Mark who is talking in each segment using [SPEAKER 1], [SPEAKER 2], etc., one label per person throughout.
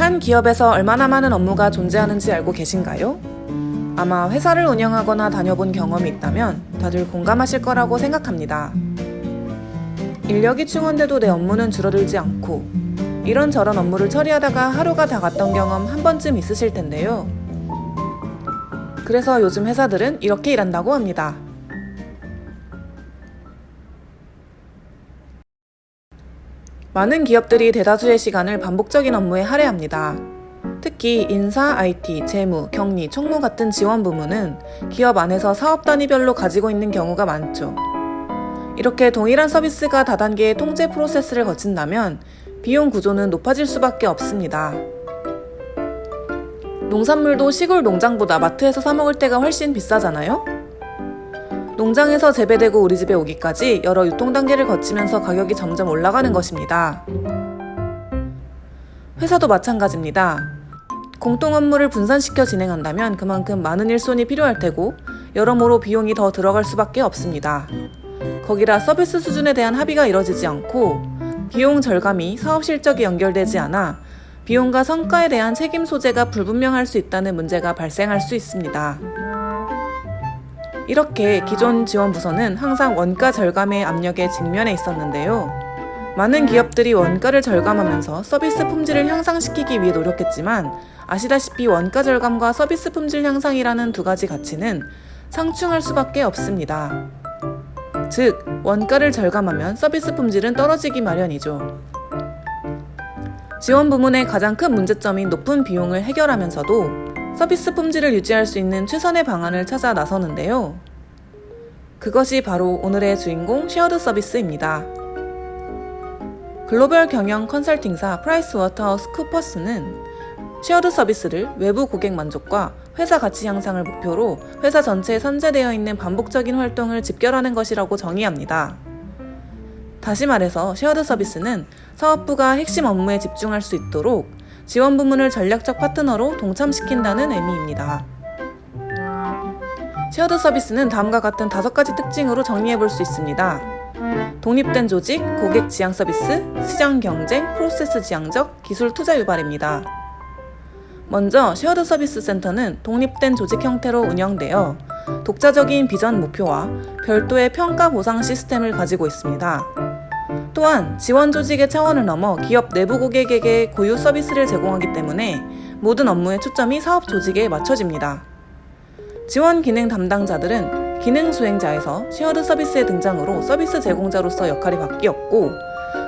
[SPEAKER 1] 한 기업에서 얼마나 많은 업무가 존재하는지 알고 계신가요? 아마 회사를 운영하거나 다녀본 경험이 있다면 다들 공감하실 거라고 생각합니다. 인력이 충원돼도 내 업무는 줄어들지 않고 이런저런 업무를 처리하다가 하루가 다 갔던 경험 한 번쯤 있으실 텐데요. 그래서 요즘 회사들은 이렇게 일한다고 합니다. 많은 기업들이 대다수의 시간을 반복적인 업무에 할애합니다. 특히 인사, IT, 재무, 격리, 총무 같은 지원 부문은 기업 안에서 사업 단위별로 가지고 있는 경우가 많죠. 이렇게 동일한 서비스가 다단계의 통제 프로세스를 거친다면 비용 구조는 높아질 수밖에 없습니다. 농산물도 시골 농장보다 마트에서 사 먹을 때가 훨씬 비싸잖아요? 농장에서 재배되고 우리 집에 오기까지 여러 유통 단계를 거치면서 가격이 점점 올라가는 것입니다. 회사도 마찬가지입니다. 공동 업무를 분산시켜 진행한다면 그만큼 많은 일손이 필요할 테고 여러모로 비용이 더 들어갈 수밖에 없습니다. 거기다 서비스 수준에 대한 합의가 이뤄지지 않고 비용 절감이 사업 실적에 연결되지 않아 비용과 성과에 대한 책임 소재가 불분명할 수 있다는 문제가 발생할 수 있습니다. 이렇게 기존 지원부서는 항상 원가 절감의 압력에 직면해 있었는데요. 많은 기업들이 원가를 절감하면서 서비스 품질을 향상시키기 위해 노력했지만 아시다시피 원가 절감과 서비스 품질 향상이라는 두 가지 가치는 상충할 수밖에 없습니다. 즉, 원가를 절감하면 서비스 품질은 떨어지기 마련이죠. 지원 부문의 가장 큰 문제점인 높은 비용을 해결하면서도 서비스 품질을 유지할 수 있는 최선의 방안을 찾아 나서는데요. 그것이 바로 오늘의 주인공 쉐어드 서비스입니다. 글로벌 경영 컨설팅사 프라이스워터하우스쿠퍼스는 쉐어드 서비스를 외부 고객 만족과 회사 가치 향상을 목표로 회사 전체에 선재되어 있는 반복적인 활동을 집결하는 것이라고 정의합니다. 다시 말해서 쉐어드 서비스는 사업부가 핵심 업무에 집중할 수 있도록 지원 부문을 전략적 파트너로 동참시킨다는 의미입니다. 쉐어드 서비스는 다음과 같은 5가지 특징으로 정리해 볼 수 있습니다. 독립된 조직, 고객 지향 서비스, 시장 경쟁, 프로세스 지향적, 기술 투자 유발입니다. 먼저 쉐어드 서비스 센터는 독립된 조직 형태로 운영되어 독자적인 비전 목표와 별도의 평가 보상 시스템을 가지고 있습니다. 또한 지원 조직의 차원을 넘어 기업 내부 고객에게 고유 서비스를 제공하기 때문에 모든 업무의 초점이 사업 조직에 맞춰집니다. 지원 기능 담당자들은 기능 수행자에서 쉐어드 서비스의 등장으로 서비스 제공자로서 역할이 바뀌었고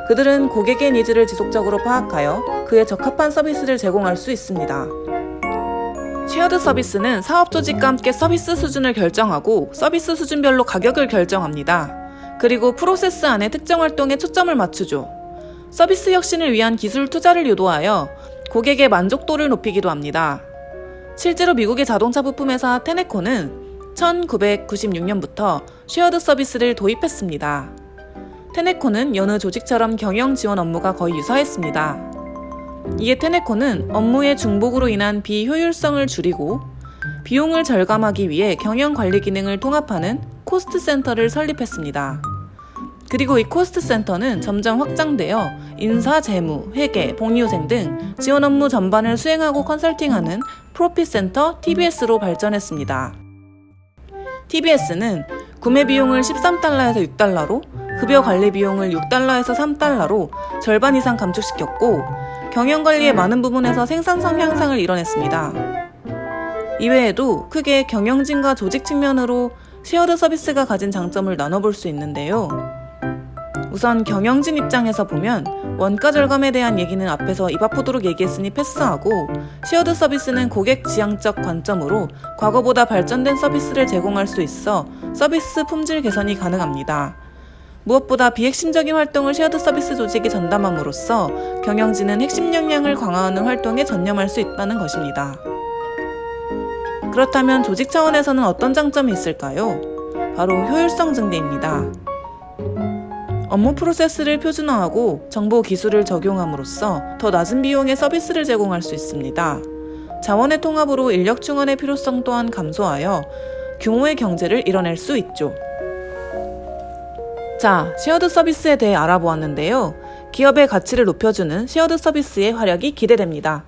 [SPEAKER 1] 그들은 고객의 니즈를 지속적으로 파악하여 그에 적합한 서비스를 제공할 수 있습니다. 쉐어드 서비스는 사업 조직과 함께 서비스 수준을 결정하고 서비스 수준별로 가격을 결정합니다. 그리고 프로세스 안에 특정 활동에 초점을 맞추죠. 서비스 혁신을 위한 기술 투자를 유도하여 고객의 만족도를 높이기도 합니다. 실제로 미국의 자동차 부품회사 테네코는 1996년부터 쉐어드 서비스를 도입했습니다. 테네코는 여느 조직처럼 경영 지원 업무가 거의 유사했습니다. 이에 테네코는 업무의 중복으로 인한 비효율성을 줄이고 비용을 절감하기 위해 경영 관리 기능을 통합하는 코스트 센터를 설립했습니다. 그리고 이 코스트 센터는 점점 확장되어 인사, 재무, 회계, 복리후생 등 지원 업무 전반을 수행하고 컨설팅하는 프로핏 센터 TBS로 발전했습니다. TBS는 구매 비용을 13달러에서 6달러로, 급여 관리 비용을 6달러에서 3달러로 절반 이상 감축시켰고 경영 관리의 많은 부분에서 생산성 향상을 이뤄냈습니다. 이외에도 크게 경영진과 조직 측면으로 쉐어드 서비스가 가진 장점을 나눠볼 수 있는데요. 우선 경영진 입장에서 보면 원가 절감에 대한 얘기는 앞에서 입 아프도록 얘기했으니 패스하고 쉐어드 서비스는 고객 지향적 관점으로 과거보다 발전된 서비스를 제공할 수 있어 서비스 품질 개선이 가능합니다. 무엇보다 비핵심적인 활동을 쉐어드 서비스 조직이 전담함으로써 경영진은 핵심 역량을 강화하는 활동에 전념할 수 있다는 것입니다. 그렇다면 조직 차원에서는 어떤 장점이 있을까요? 바로 효율성 증대입니다. 업무 프로세스를 표준화하고 정보 기술을 적용함으로써 더 낮은 비용의 서비스를 제공할 수 있습니다. 자원의 통합으로 인력 충원의 필요성 또한 감소하여 규모의 경제를 이뤄낼 수 있죠. 자, 쉐어드 서비스에 대해 알아보았는데요. 기업의 가치를 높여주는 쉐어드 서비스의 활약이 기대됩니다.